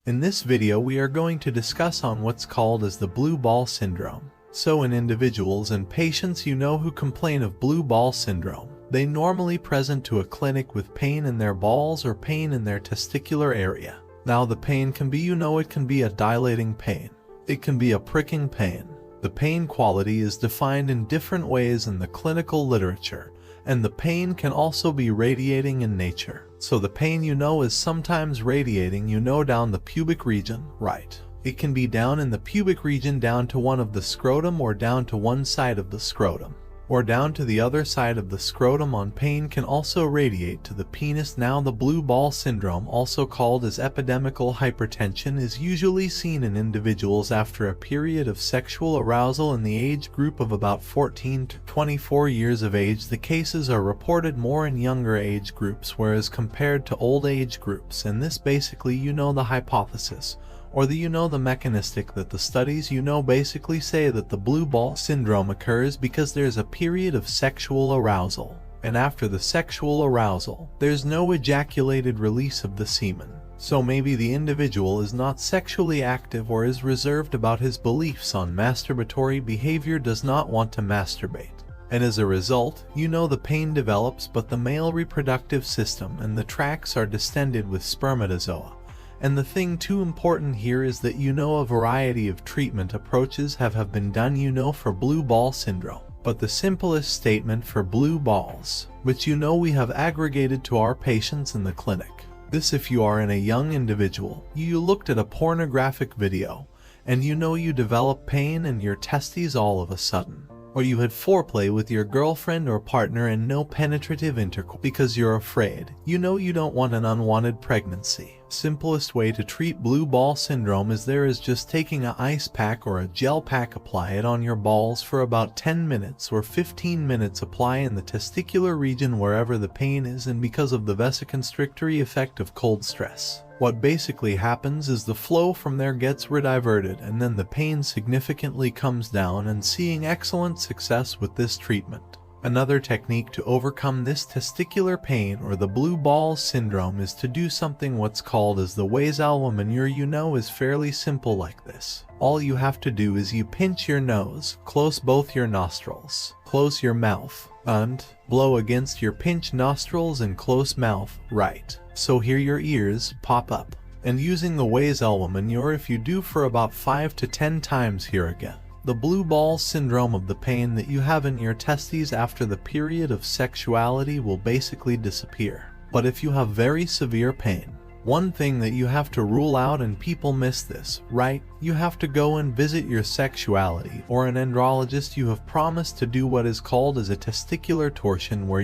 In this video we are going to discuss on what's called as the blue ball syndrome. So in individuals and patients who complain of blue ball syndrome, they normally present to a clinic with pain in their balls or pain in their testicular area. Now the pain can be it can be a dilating pain. It can be a pricking pain. The pain quality is defined in different ways in the clinical literature, and the pain can also be radiating in nature. So the pain is sometimes radiating down the pubic region, right? It can be down in the pubic region down to one of the scrotum or down to one side of the scrotum, or down to the other side of the scrotum. On pain can also radiate to the penis. Now the blue ball syndrome, also called as epididymal hypertension, is usually seen in individuals after a period of sexual arousal in the age group of about 14 to 24 years of age. The cases are reported more in younger age groups whereas compared to old age groups, and this basically the hypothesis or the mechanistic that the studies basically say that the blue ball syndrome occurs because there's a period of sexual arousal, and after the sexual arousal there's no ejaculated release of the semen. So maybe the individual is not sexually active or is reserved about his beliefs on masturbatory behavior, does not want to masturbate, and as a result the pain develops, but the male reproductive system and the tracts are distended with spermatozoa. And the thing too important here is that a variety of treatment approaches have been done for blue ball syndrome. But the simplest statement for blue balls, which we have aggregated to our patients in the clinic. This: if you are in a young individual, you looked at a pornographic video, and you develop pain in your testes all of a sudden. Or you had foreplay with your girlfriend or partner and no penetrative intercourse because you're afraid. You don't want an unwanted pregnancy. Simplest way to treat blue ball syndrome is just taking an ice pack or a gel pack, apply it on your balls for about 10 minutes or 15 minutes, apply in the testicular region wherever the pain is, and because of the vasoconstrictory effect of cold stress, what basically happens is the flow from there gets rediverted and then the pain significantly comes down, and seeing excellent success with this treatment. Another technique to overcome this testicular pain or the blue ball syndrome is to do something what's called as the arousal maneuver. Is fairly simple like this. All you have to do is you pinch your nose, close both your nostrils, close your mouth, and blow against your pinched nostrils and close mouth, right? So hear your ears pop up. And using the arousal maneuver, if you do for about 5 to 10 times, here again, the blue ball syndrome of the pain that you have in your testes after the period of sexuality will basically disappear. But if you have very severe pain, one thing that you have to rule out, and people miss this, right? You have to go and visit your sexuality or an andrologist. You have promised to do what is called as a testicular torsion, where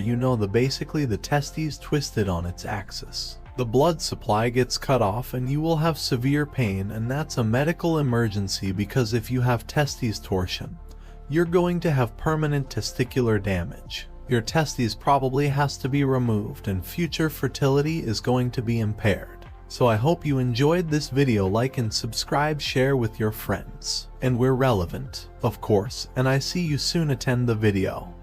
basically the testes twisted on its axis. The blood supply gets cut off and you will have severe pain, and that's a medical emergency, because if you have testes torsion, you're going to have permanent testicular damage. Your testes probably has to be removed and future fertility is going to be impaired. So I hope you enjoyed this video. Like and subscribe, share with your friends. And we're relevant, of course, and I see you soon. Attend the video.